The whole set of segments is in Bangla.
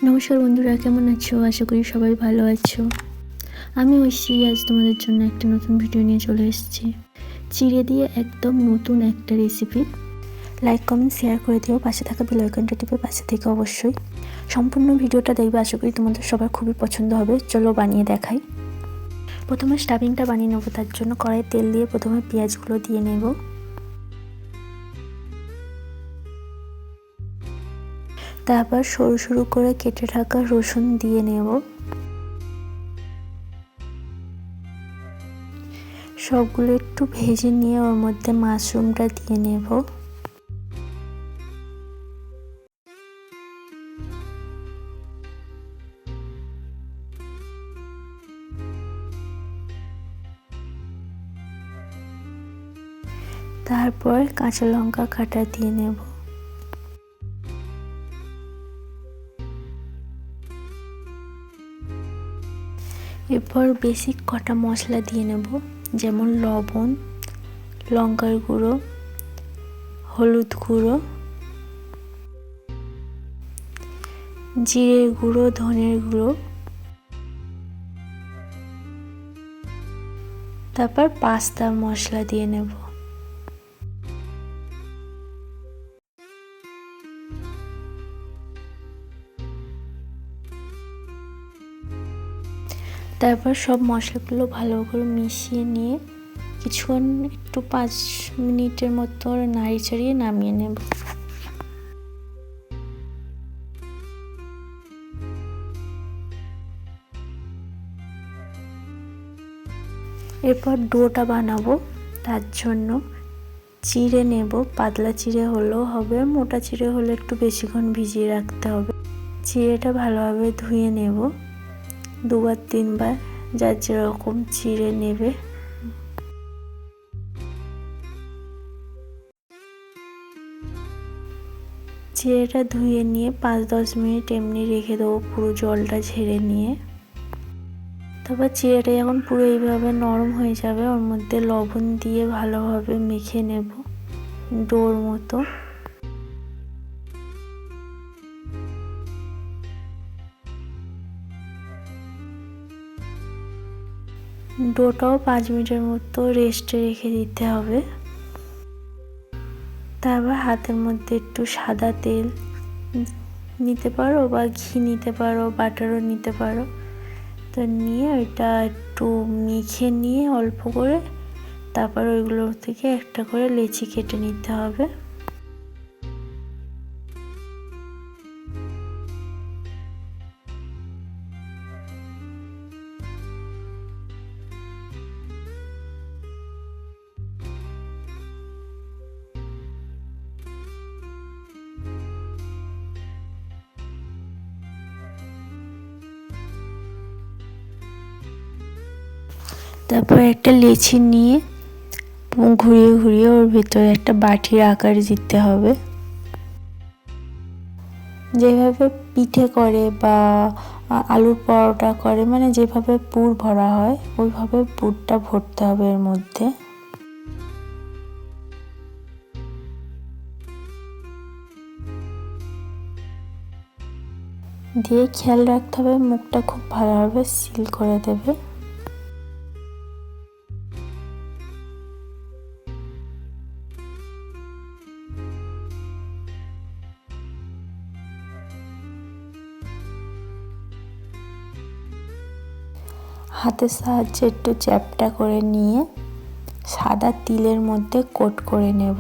নমস্কার বন্ধুরা, কেমন আছো? আশা করি সবাই ভালো আছো। আমি ঐশী আজ তোমাদের জন্য একটা নতুন ভিডিও নিয়ে চলে এসেছি। চিড়ে দিয়ে একদম নতুন একটা রেসিপি। লাইক কমেন্ট শেয়ার করে দিও, পাশে থাকা বেল আইকনটা টিপে পাশে থেকে অবশ্যই সম্পূর্ণ ভিডিওটা দেখবে। আশা করি তোমাদের সবার খুবই পছন্দ হবে। চলো বানিয়ে দেখাই। প্রথমে স্টাফিংটা বানিয়ে নেবো। তার জন্য কড়াই তেল দিয়ে প্রথমে পেঁয়াজগুলো দিয়ে নেব। তারপর সরু সরু করে কেটে রাখা রসুন দিয়ে নেব। সবগুলো একটু ভেজে নিয়ে ওর মধ্যে মাশরুমটা দিয়ে নেব। তারপর কাঁচা লঙ্কা কাটা দিয়ে নেব। এরপর বেসিক কটা মশলা দিয়ে নেব, যেমন লবণ, লঙ্কার গুঁড়ো, হলুদ গুঁড়ো, জিরের গুঁড়ো, ধনের গুঁড়ো, তারপর পাস্তা মশলা দিয়ে নেব। তারপর সব মশলাগুলো ভালো করে মিশিয়ে নিয়ে কিছুক্ষণ একটু 5 মিনিটের মতো নাড়ি চাড়িয়ে নামিয়ে নেব। এরপর ডোটা বানাবো। তার জন্য চিড়ে নেব। পাতলা চিড়ে হলেও হবে, মোটা চিড়ে হলে একটু বেশিক্ষণ ভিজিয়ে রাখতে হবে। চিড়েটা ভালোভাবে ধুয়ে নেব 2-3 বার, যার যেরকম চিড়ে নেবে। চিড়েটা ধুয়ে নিয়ে 5-10 মিনিট এমনি রেখে দেবো, পুরো জলটা ঝেড়ে নিয়ে। তারপর চিড়েটা যখন পুরো এইভাবে নরম হয়ে যাবে, ওর মধ্যে লবণ দিয়ে ভালোভাবে মেখে নেব ডোর মতো। ডোটাও 5 মিনিটের মতো রেস্টে রেখে দিতে হবে। তারপর হাতের মধ্যে একটু সাদা তেল নিতে পারো বা ঘি নিতে পারো, বাটারও নিতে পারো। তো নিয়ে ওইটা একটু মেখে নিয়ে অল্প করে তারপর ওইগুলো থেকে একটা করে লেচি কেটে নিতে হবে। তারপর একটা লেচি নিয়ে ঘুরিয়ে ঘুরিয়ে ওর ভেতরে একটা বাটির আকার দিতে হবে। যেভাবে পিঠে করে বা আলুর পরোটা করে, মানে যেভাবে পুর ভরা হয় ওইভাবে পুরটা ভরতে হবে এর মধ্যে। দিয়ে খেয়াল রাখতে হবে মুখটা খুব ভালোভাবে সিল করে দেবে। হাতের সাহায্যে একটু চ্যাপটা করে নিয়ে সাদা তিলের মধ্যে কোট করে নেব।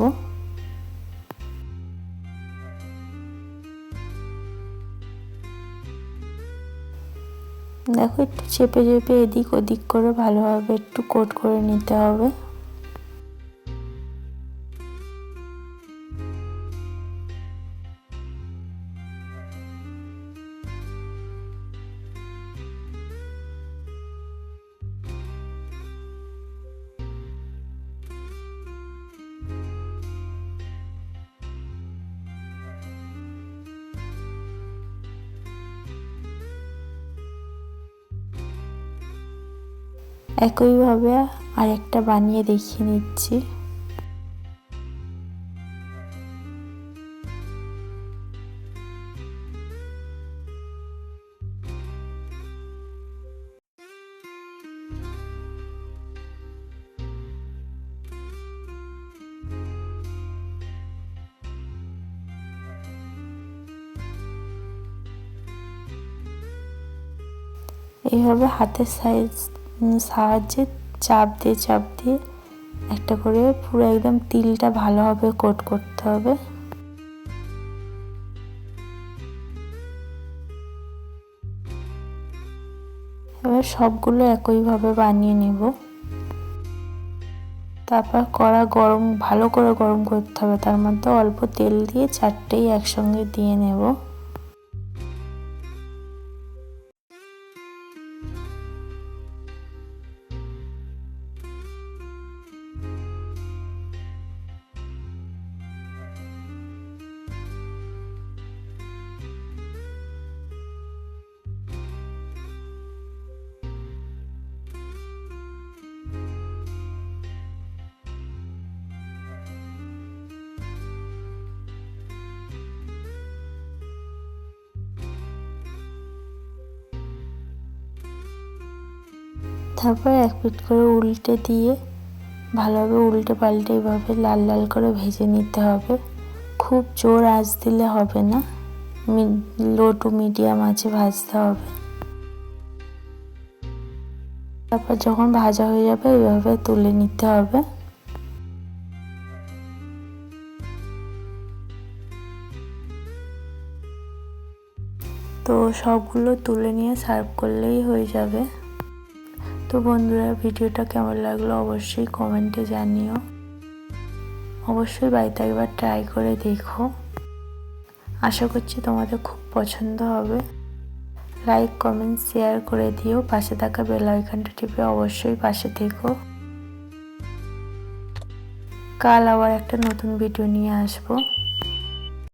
দেখো, একটু চেপে চেপে এদিক ওদিক করে ভালোভাবে একটু কোট করে নিতে হবে। একইভাবে আরেকটা বানিয়ে দেখিয়ে নিচ্ছি। এইভাবে হাতের সাহায্যে চাপ দিয়ে একটা করে পুরো একদম তিলটা ভালোভাবে কোট করতে হবে। এবার সবগুলো একইভাবে বানিয়ে নেব। তারপর কড়া ভালো করে গরম করতে হবে, তার মধ্যে অল্প তেল দিয়ে চারটেই একসঙ্গে দিয়ে নেব। তারপর এক পিঠ করে উল্টে দিয়ে ভালোভাবে উল্টে পাল্টে এভাবে লাল লাল করে ভেজে নিতে হবে। খুব জোর আঁচ দিলে হবে না, লো টু মিডিয়াম আঁচে ভাজতে হবে। তারপর যখন ভাজা হয়ে যাবে এভাবে তুলে নিতে হবে। তো সবগুলো তুলে নিয়ে সার্ভ করলেই হয়ে যাবে। তো বন্ধুরা, ভিডিওটা কেমন লাগলো অবশ্যই কমেন্টে জানিও। অবশ্যই বাড়িতে একবার ট্রাই করে দেখো, আশা করছি তোমাদের খুব পছন্দ হবে। লাইক কমেন্ট শেয়ার করে দিও, পাশে থাকা বেল আইকনটা টিপে অবশ্যই পাশে থেকো। কাল আবার একটা নতুন ভিডিও নিয়ে আসবো।